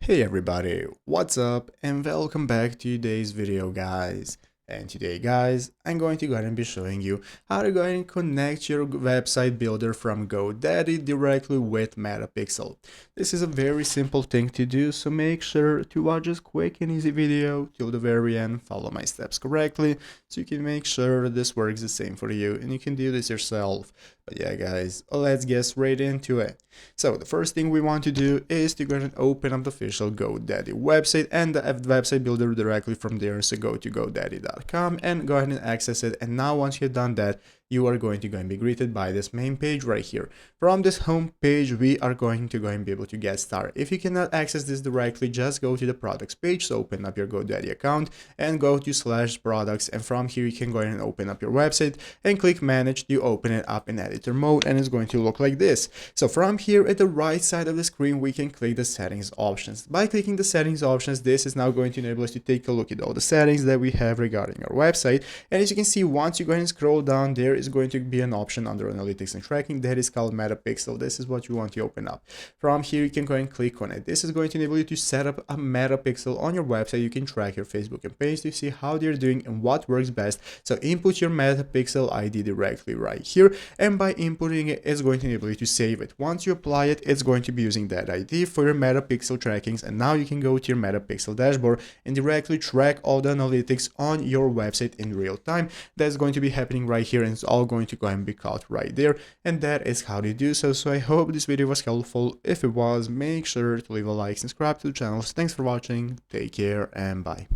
Hey everybody, what's up and welcome back to today's video guys. And today guys, I'm going to go ahead and be showing you how to go ahead and connect your website builder from GoDaddy directly with Metapixel. This is a very simple thing to do, so make sure to watch this quick and easy video till the very end, follow my steps correctly, so you can make sure this works the same for you and you can do this yourself. But yeah guys, let's get straight into it. So the first thing we want to do is to go ahead and open up the official GoDaddy website and the website builder directly from there. So go to godaddy.com and go ahead and access it. And now once you've done that, you are going to go and be greeted by this main page right here. From this home page, we are going to go and be able to get started. If you cannot access this directly, just go to the products page. So open up your GoDaddy account and go to /products. And from here, you can go ahead and open up your website and click manage to open it up in editor mode. And it's going to look like this. So from here at the right side of the screen, we can click the settings options. By clicking the settings options, this is now going to enable us to take a look at all the settings that we have regarding our website. And as you can see, once you go ahead and scroll down, there is going to be an option under analytics and tracking that is called Metapixel. This is what you want to open up. From here, you can go ahead and click on it. This is going to enable you to set up a Metapixel on your website. You can track your Facebook and page to see how they're doing and what works best. So input your Metapixel ID directly right here. And by inputting it, it's going to enable you to save it. Once you apply it, it's going to be using that ID for your Metapixel trackings. And now you can go to your Metapixel dashboard and directly track all the analytics on your website in real time. That's going to be happening right here, and it's all going to go and be caught right there. And that is how to do so. So I hope this video was helpful. If it was, make sure to leave a like, subscribe to the channel. Thanks for watching. Take care and bye.